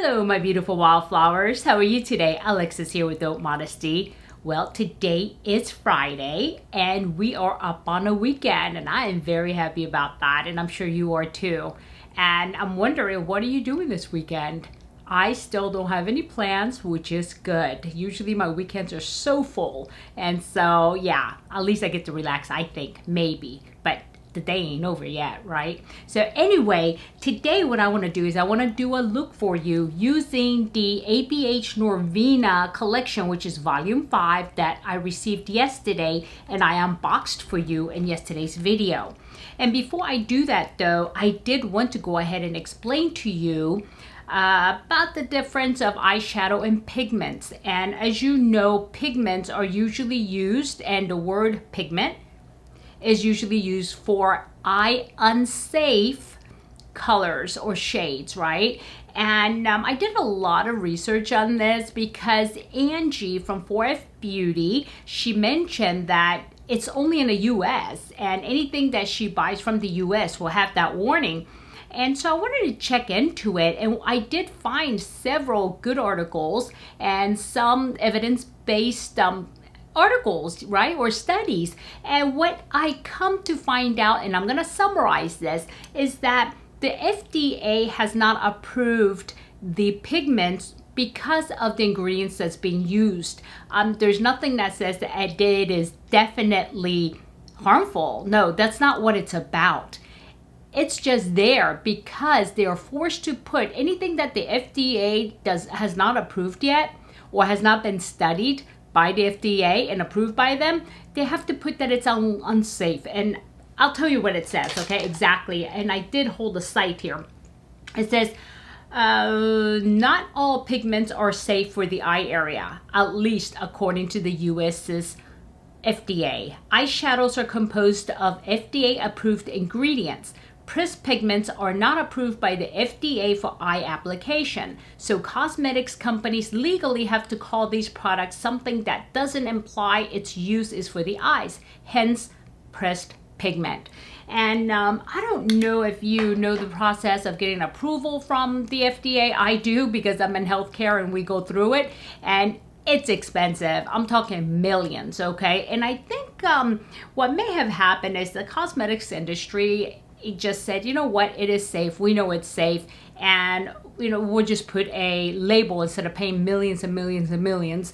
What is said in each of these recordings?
Hello, my beautiful wildflowers. How are you today? Alexis here with Modesty. Well, today is Friday and we are up on a weekend, and I am very happy about that, and I'm sure you are too. And I'm wondering, what are you doing this weekend? I still don't have any plans, which is good. Usually my weekends are so full, and so yeah, at least I get to relax, I think, maybe. But the day ain't over yet, right? So anyway, today what I want to do is I want to do a look for you using the ABH Norvina collection, which is volume 5 that I received yesterday and I unboxed for you in yesterday's video. And before I do that though, I did want to go ahead and explain to you about the difference of eyeshadow and pigments. And as you know, pigments are usually used, and the word pigment is usually used for eye unsafe colors or shades, right? And I did a lot of research on this because Angie from 4F Beauty, she mentioned that it's only in the US, and anything that she buys from the US will have that warning. And so I wanted to check into it, and I did find several good articles and some evidence-based articles, right, or studies. And what I come to find out, and I'm going to summarize this, is that the FDA has not approved the pigments because of the ingredients that's being used. There's nothing that says that it is definitely harmful. No, that's not what it's about. It's just there because they are forced to put anything that the FDA has not approved yet or has not been studied by the FDA and approved by them. They have to put that it's unsafe. And I'll tell you what it says, okay, exactly. And I did hold a site here. It says, not all pigments are safe for the eye area, at least according to the US's FDA. Eyeshadows are composed of FDA-approved ingredients. Pressed pigments are not approved by the FDA for eye application, so cosmetics companies legally have to call these products something that doesn't imply its use is for the eyes, hence pressed pigment. And I don't know if you know the process of getting approval from the FDA. I do, because I'm in healthcare and we go through it, and it's expensive. I'm talking millions, okay? And I think what may have happened is the cosmetics industry, it just said, you know what, it is safe. We know it's safe. And, you know, we'll just put a label instead of paying millions and millions and millions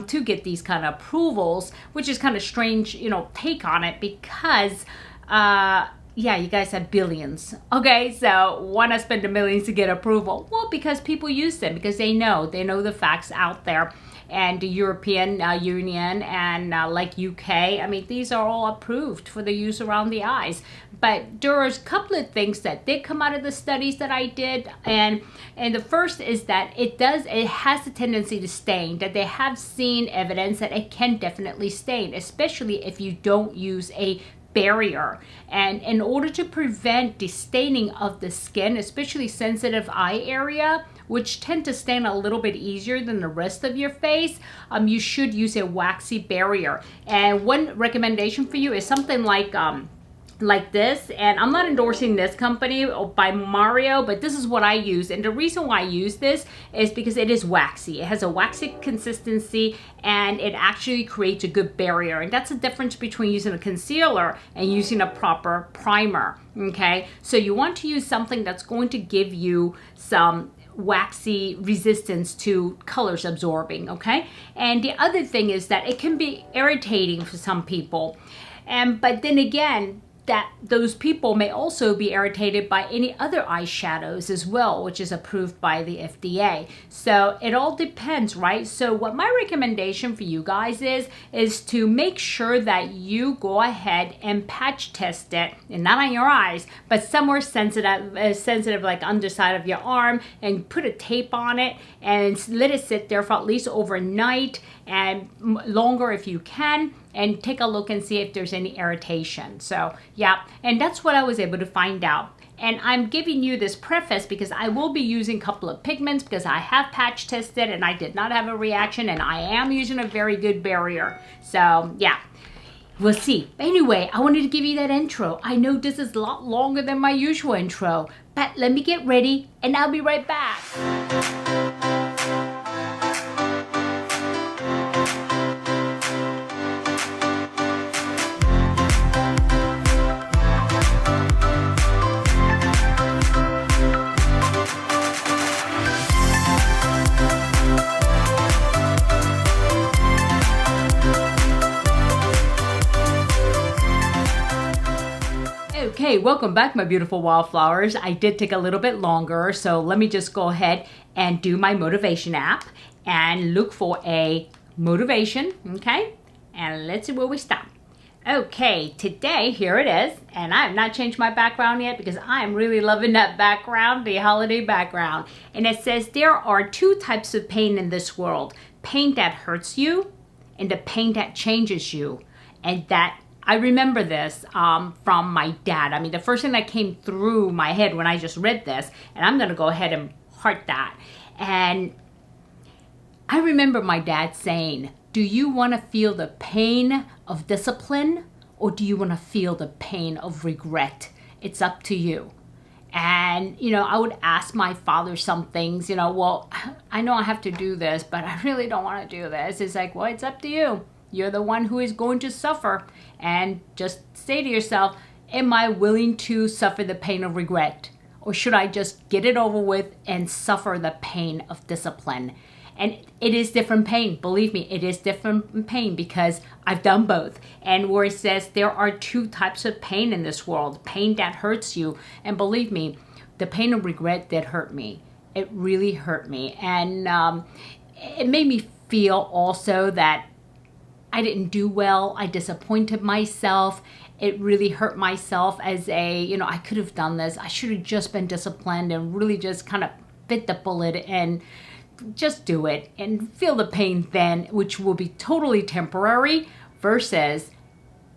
to get these kind of approvals, which is kind of strange, you know, take on it because, yeah, you guys have billions. Okay, so why not spend the millions to get approval? Well, because people use them, because they know the facts out there. And the European Union and like UK, I mean, these are all approved for the use around the eyes. But there's a couple of things that did come out of the studies that I did, and the first is that it has a tendency to stain, that they have seen evidence that it can definitely stain, especially if you don't use a barrier. And in order to prevent the staining of the skin, especially sensitive eye area, which tend to stain a little bit easier than the rest of your face, you should use a waxy barrier. And one recommendation for you is something like this, and I'm not endorsing this company by Mario, but this is what I use. And the reason why I use this is because it is waxy. It has a waxy consistency, and it actually creates a good barrier. And that's the difference between using a concealer and using a proper primer, okay? So you want to use something that's going to give you some waxy resistance to colors absorbing, okay? And the other thing is that it can be irritating for some people. But then again, that those people may also be irritated by any other eyeshadows as well, which is approved by the FDA. So it all depends, right? So what my recommendation for you guys is to make sure that you go ahead and patch test it, and not on your eyes, but somewhere sensitive like underside of your arm, and put a tape on it and let it sit there for at least overnight and longer if you can, and take a look and see if there's any irritation. So yeah, and that's what I was able to find out. And I'm giving you this preface because I will be using a couple of pigments, because I have patch tested and I did not have a reaction, and I am using a very good barrier. So yeah, we'll see. Anyway, I wanted to give you that intro. I know this is a lot longer than my usual intro, but let me get ready and I'll be right back. Okay, welcome back, my beautiful wildflowers. I did take a little bit longer, so let me just go ahead and do my motivation app and look for a motivation, okay? And let's see where we stop. Okay, today, here it is, and I have not changed my background yet because I'm really loving that background, the holiday background. And it says, there are two types of pain in this world. Pain that hurts you and the pain that changes you. And that, I remember this from my dad. I mean, the first thing that came through my head when I just read this, and I'm gonna go ahead and heart that. And I remember my dad saying, do you want to feel the pain of discipline or do you want to feel the pain of regret? It's up to you. And, you know, I would ask my father some things, you know, well, I know I have to do this, but I really don't want to do this. It's like, well, it's up to you. You're the one who is going to suffer. And just say to yourself, am I willing to suffer the pain of regret? Or should I just get it over with and suffer the pain of discipline? And it is different pain. Believe me, it is different pain because I've done both. And where it says there are two types of pain in this world. Pain that hurts you. And believe me, the pain of regret did hurt me. It really hurt me. And it made me feel also that I didn't do well. I disappointed myself. It really hurt myself as a, you know, I could have done this. I should have just been disciplined and really just kind of bit the bullet and just do it and feel the pain then, which will be totally temporary, versus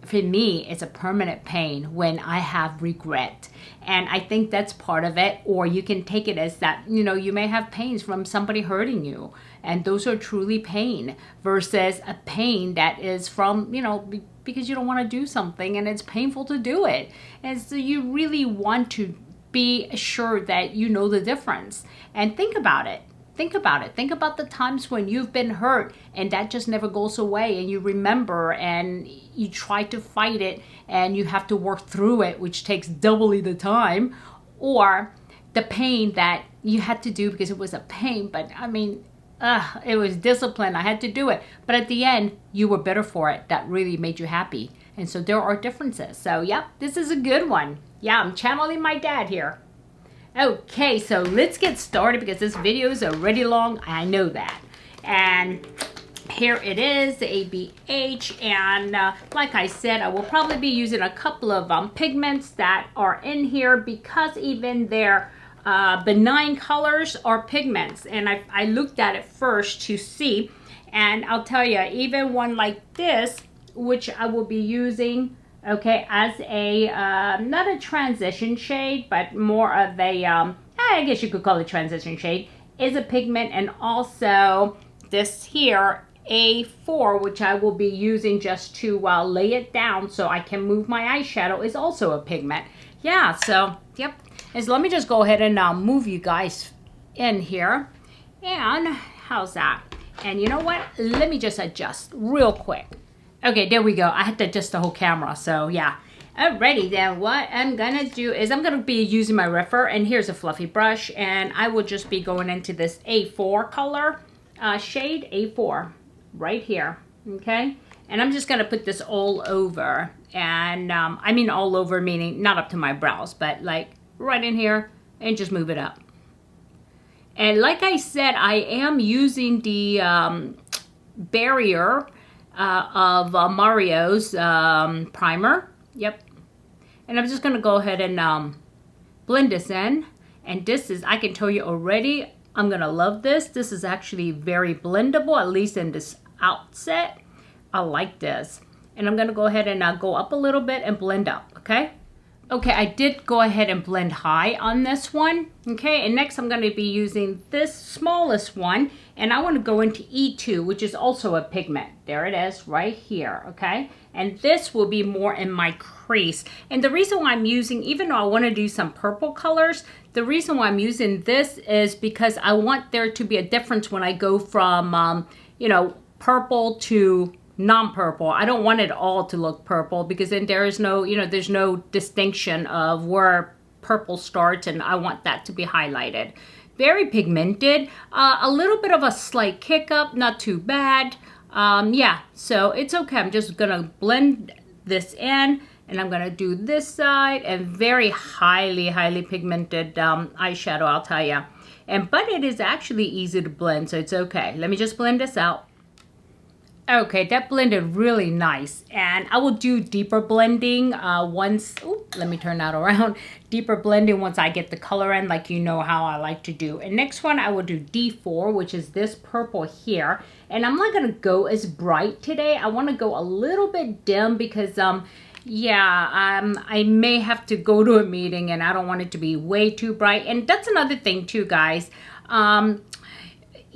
for me, it's a permanent pain when I have regret. And I think that's part of it. Or you can take it as that, you know, you may have pains from somebody hurting you. And those are truly pain versus a pain that is from, you know, because you don't want to do something and it's painful to do it. And so you really want to be assured that you know the difference. And think about it. Think about it. Think about the times when you've been hurt and that just never goes away and you remember and you try to fight it and you have to work through it, which takes doubly the time, or the pain that you had to do because it was a pain, but I mean, it was discipline. I had to do it. But at the end, you were better for it. That really made you happy. And so there are differences. So, yep, this is a good one. Yeah, I'm channeling my dad here. Okay, so let's get started because this video is already long. I know that. And here it is, the ABH. And like I said, I will probably be using a couple of pigments that are in here because even their benign colors are pigments. And I looked at it first to see. And I'll tell you, even one like this, which I will be using, okay, as a, not a transition shade, but more of a, I guess you could call it transition shade, is a pigment. And also this here, A4, which I will be using just to lay it down so I can move my eyeshadow, is also a pigment. Yeah, so, yep. And so let me just go ahead and move you guys in here. And how's that? And you know what? Let me just adjust real quick. Okay, there we go. I had to adjust the whole camera, so yeah. Alrighty then, what I'm gonna do is I'm gonna be using my Reffer, and here's a fluffy brush, and I will just be going into this A4 color, shade A4, right here, okay? And I'm just gonna put this all over, and I mean all over meaning not up to my brows, but like right in here, and just move it up. And like I said, I am using the barrier of Mario's primer. Yep. And I'm just going to go ahead and blend this in. And this is, I can tell you already, I'm going to love this. This is actually very blendable, at least in this outset. I like this. And I'm going to go ahead and go up a little bit and blend up, okay? Okay, I did go ahead and blend high on this one, okay? And next I'm going to be using this smallest one, and I want to go into E2, which is also a pigment. There it is, right here, okay? And this will be more in my crease. And the reason why I'm using, even though I want to do some purple colors, the reason why I'm using this is because I want there to be a difference when I go from, you know, purple to non-purple. I don't want it all to look purple because then there is no, you know, there's no distinction of where purple starts, and I want that to be highlighted. Very pigmented, a little bit of a slight kick up, not too bad. Yeah, so it's okay. I'm just gonna blend this in, And I'm gonna do this side, and very highly pigmented eyeshadow, I'll tell you. But it is actually easy to blend, so it's okay. Let me just blend this out. Okay, that blended really nice. And I will do deeper blending once, let me turn that around. Deeper blending once I get the color in, like you know how I like to do. And next one, I will do D4, which is this purple here. And I'm not gonna go as bright today. I wanna go a little bit dim because, I may have to go to a meeting and I don't want it to be way too bright. And that's another thing too, guys.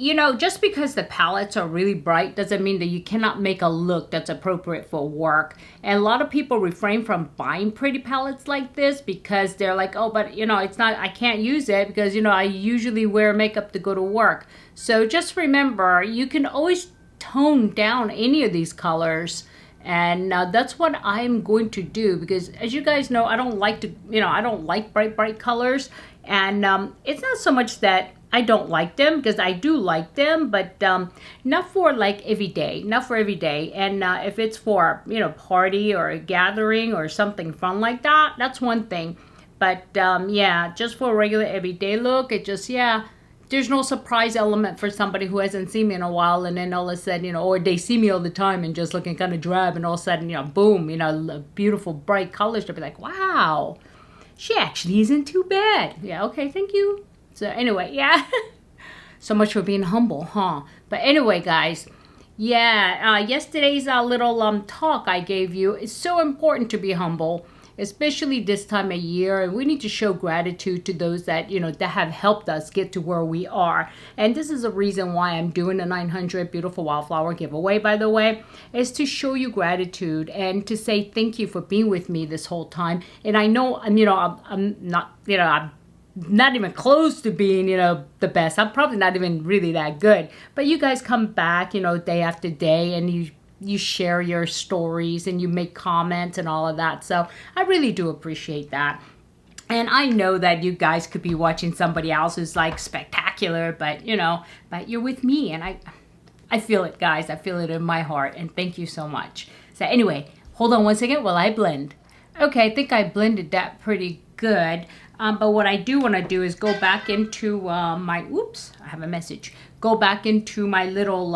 You know, just because the palettes are really bright doesn't mean that you cannot make a look that's appropriate for work. And a lot of people refrain from buying pretty palettes like this because they're like, oh, but you know, it's not, I can't use it because, you know, I usually wear makeup to go to work. So just remember, you can always tone down any of these colors. And that's what I'm going to do because, as you guys know, I don't like to, you know, I don't like bright colors. And it's not so much that I don't like them, because I do like them, but not for like every day, not for every day. And if it's for, you know, party or a gathering or something fun like that, that's one thing. But yeah, just for a regular everyday look, it just, yeah, there's no surprise element for somebody who hasn't seen me in a while, and then all of a sudden, you know, or they see me all the time and just looking kind of drab, and all of a sudden, you know, boom, you know, beautiful bright colors, to be like, wow, she actually isn't too bad. Yeah, okay, thank you. So anyway, yeah, so much for being humble, huh? But anyway, guys, yeah, yesterday's little talk I gave you is so important to be humble, especially this time of year. And we need to show gratitude to those that, you know, that have helped us get to where we are. And this is a reason why I'm doing the 900 Beautiful Wildflower giveaway, by the way, is to show you gratitude and to say thank you for being with me this whole time. And I know, you know, I'm not, you know, I'm not even close to being, you know, the best. I'm probably not even really that good. But you guys come back, you know, day after day, and you share your stories and you make comments and all of that. So I really do appreciate that. And I know that you guys could be watching somebody else who's like spectacular, but you know, but you're with me, and I feel it, guys. I feel it in my heart, and thank you so much. So anyway, hold on one second while I blend. Okay, I think I blended that pretty good. But what I do want to do is go back into my, oops, I have a message. Go back into my little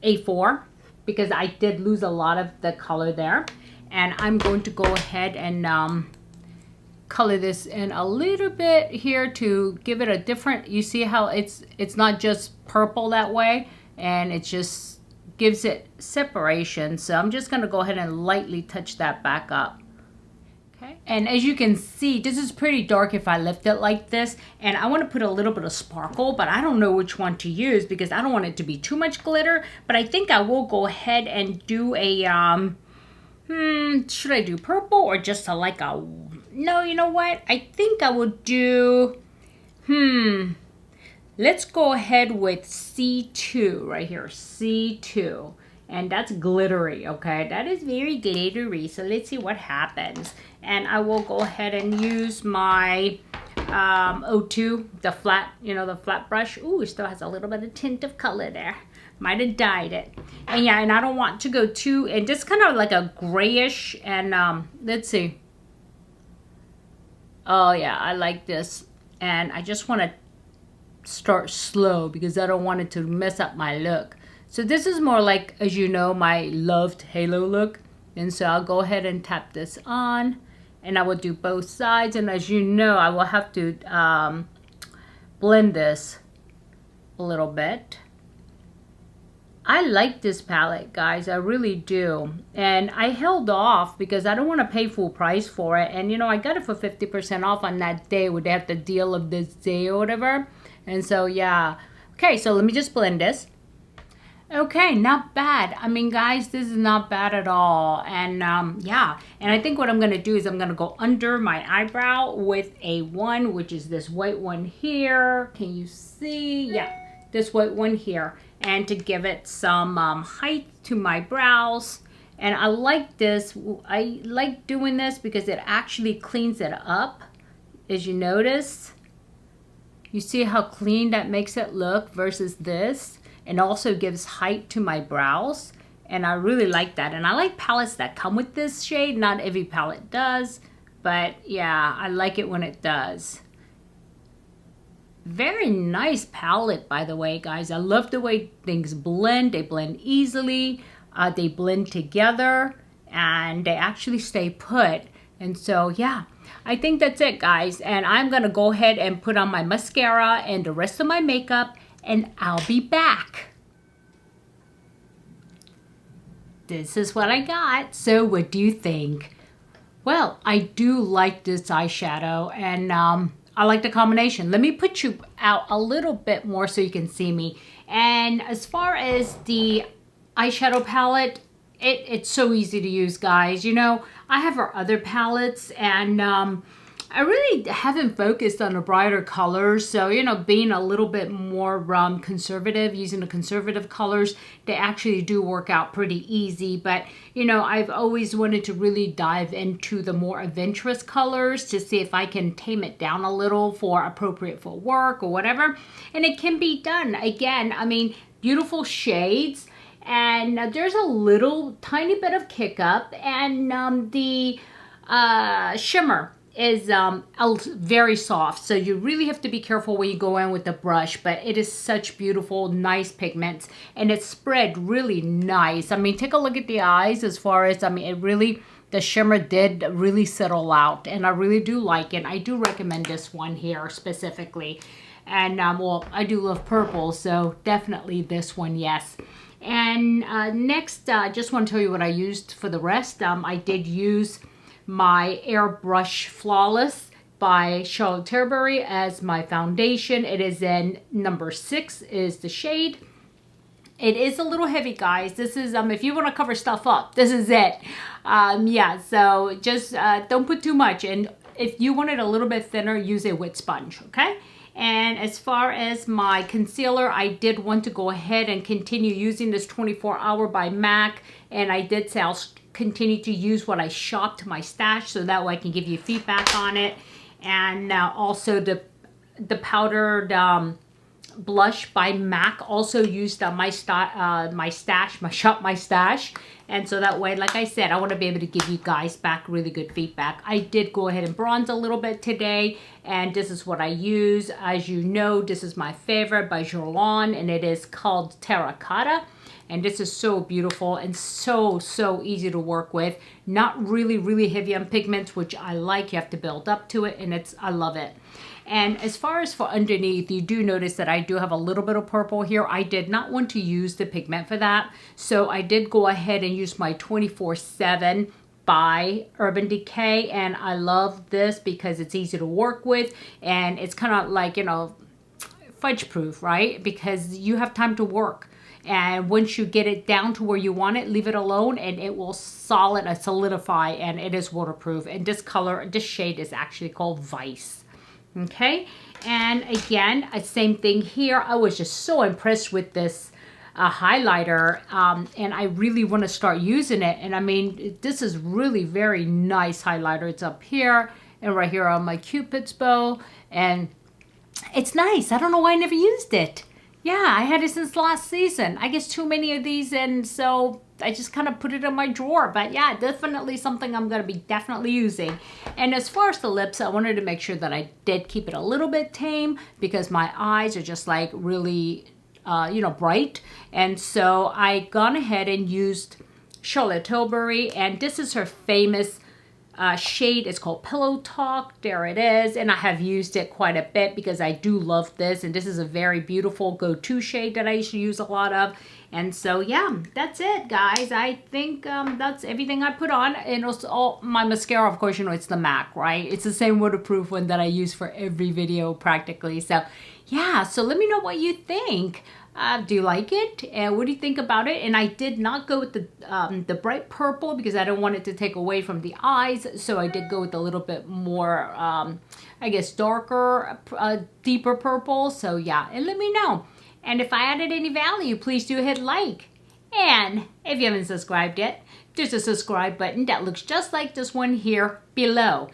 A4, because I did lose a lot of the color there. And I'm going to go ahead and color this in a little bit here to give it a different, you see how it's not just purple that way, and it just gives it separation. So I'm just going to go ahead and lightly touch that back up. Okay. And as you can see, this is pretty dark if I left it like this. And I want to put a little bit of sparkle, but I don't know which one to use because I don't want it to be too much glitter. But I think I will go ahead and do a, should I do purple or just like a, no, you know what? I think I will do, let's go ahead with C2 right here, C2. And that's glittery, okay? That is very glittery, so let's see what happens. And I will go ahead and use my O2, the flat, you know, the flat brush. Ooh, it still has a little bit of tint of color there. Might have dyed it. And yeah, and I don't want to go too, and just kind of like a grayish, and let's see. Oh yeah, I like this. And I just want to start slow because I don't want it to mess up my look. So this is more like, as you know, my loved halo look. And so I'll go ahead and tap this on, and I will do both sides. And as you know, I will have to blend this a little bit. I like this palette, guys. I really do. And I held off because I don't want to pay full price for it. And, you know, I got it for 50% off on that day where they have the deal of this day or whatever. And so, yeah. Okay, so let me just blend this. Okay, not bad. I mean, guys, this is not bad at all. And yeah, and I think what I'm going to do is I'm going to go under my eyebrow with a one, which is this white one here. Can you see? Yeah, this white one here. And to give it some height to my brows. And I like this. I like doing this because it actually cleans it up. As you notice, you see how clean that makes it look versus this. And also gives height to my brows. And I really like that. And I like palettes that come with this shade. Not every palette does, but yeah, I like it when it does. Very nice palette, by the way, guys. I love the way things blend. They blend easily. They blend together, and they actually stay put. And so, yeah, I think that's it, guys. And I'm going to go ahead and put on my mascara and the rest of my makeup, and I'll be back. This is what I got. So what do you think? Well, I do like this eyeshadow, and I like the combination. Let me put you out a little bit more so you can see me. And as far as the eyeshadow palette, it's so easy to use, guys. You know, I have our other palettes, and I really haven't focused on the brighter colors. So, you know, being a little bit more conservative, using the conservative colors, they actually do work out pretty easy. But, you know, I've always wanted to really dive into the more adventurous colors to see if I can tame it down a little for appropriate for work or whatever. And it can be done. Again, I mean, beautiful shades. And there's a little tiny bit of kick up, and the shimmer is very soft, so you really have to be careful when you go in with the brush, but it is such beautiful, nice pigments, and it's spread really nice. I mean, take a look at the eyes as far as, I mean, it really, the shimmer did really settle out, and I really do like it. I do recommend this one here specifically. And well, I do love purple, so definitely this one, yes. And next, I just want to tell you what I used for the rest. I did use my Airbrush Flawless by Charlotte Tilbury as my foundation. It is in number 6 is the shade. It is a little heavy, guys. This is, if you want to cover stuff up, this is it. Yeah, so just don't put too much. And if you want it a little bit thinner, use a wet sponge, okay? And as far as my concealer, I did want to go ahead and continue using this 24 Hour by MAC. And I did say I'll continue to use what I shopped my stash, so that way I can give you feedback on it. And also the powdered blush by MAC, also used on my stash. And so that way, like I said, I want to be able to give you guys back really good feedback. I did go ahead and bronze a little bit today, and this is what I use. As you know, this is my favorite by Jolan, and it is called Terracotta. And this is so beautiful and so easy to work with. Not really heavy on pigments, which I like. You have to build up to it, and I love it. And as far as for underneath, you do notice that I do have a little bit of purple here. I did not want to use the pigment for that, so I did go ahead and use my 24/7 by Urban Decay, and I love this because it's easy to work with, and it's kind of like, you know, fudge proof, right? Because you have time to work. And once you get it down to where you want it, leave it alone and it will solidify, and it is waterproof. And this color, this shade is actually called Vice. Okay, and again, same thing here. I was just so impressed with this highlighter, and I really want to start using it. And I mean, this is really very nice highlighter. It's up here and right here on my Cupid's bow, and it's nice. I don't know why I never used it. Yeah, I had it since last season. I guess too many of these, and so I just kind of put it in my drawer. But yeah, definitely something I'm going to be definitely using. And as far as the lips, I wanted to make sure that I did keep it a little bit tame because my eyes are just like really, you know, bright. And so I gone ahead and used Charlotte Tilbury, and this is her famous shade. It's called Pillow Talk. There it is. And I have used it quite a bit because I do love this. And this is a very beautiful go-to shade that I used to use a lot of. And so, yeah, that's it, guys. I think that's everything I put on. And also all my mascara, of course, you know, it's the MAC, right? It's the same waterproof one that I use for every video practically. So, yeah. So let me know what you think. Do you like it? And what do you think about it? And I did not go with the bright purple because I don't want it to take away from the eyes. So I did go with a little bit more, I guess, darker, deeper purple. So yeah, and let me know. And if I added any value, please do hit like. And if you haven't subscribed yet, there's a subscribe button that looks just like this one here below.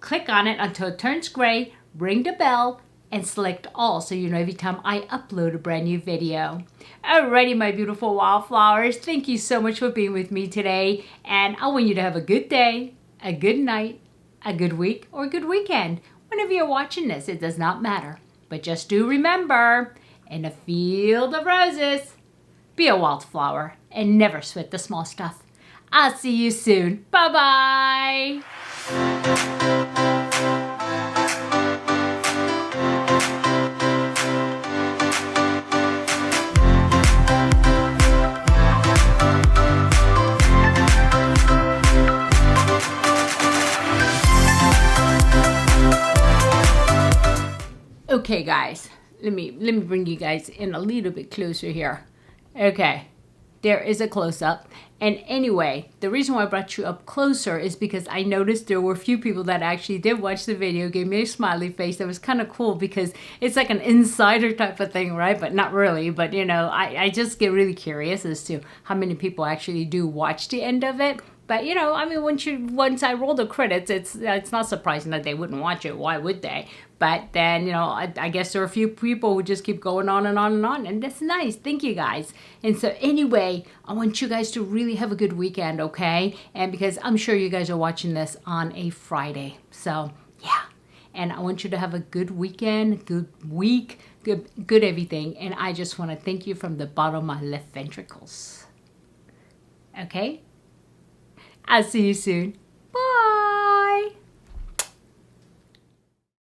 Click on it until it turns gray, ring the bell, and select all so you know every time I upload a brand new video. Alrighty, my beautiful wildflowers, thank you so much for being with me today, and I want you to have a good day, a good night, a good week, or a good weekend. Whenever you're watching this, it does not matter. But just do remember, in a field of roses, be a wildflower and never sweat the small stuff. I'll see you soon. Bye-bye. Okay, guys, let me bring you guys in a little bit closer here. Okay, there is a close-up. And anyway, the reason why I brought you up closer is because I noticed there were a few people that actually did watch the video, gave me a smiley face. That was kind of cool because it's like an insider type of thing, right? But not really. But, you know, I just get really curious as to how many people actually do watch the end of it. But, you know, I mean, once I roll the credits, it's not surprising that they wouldn't watch it. Why would they? But then, you know, I guess there are a few people who just keep going on and on and on. And that's nice. Thank you, guys. And so anyway, I want you guys to really have a good weekend, okay? And because I'm sure you guys are watching this on a Friday. So, yeah. And I want you to have a good weekend, good week, good everything. And I just want to thank you from the bottom of my left ventricles. Okay? I'll see you soon. Bye.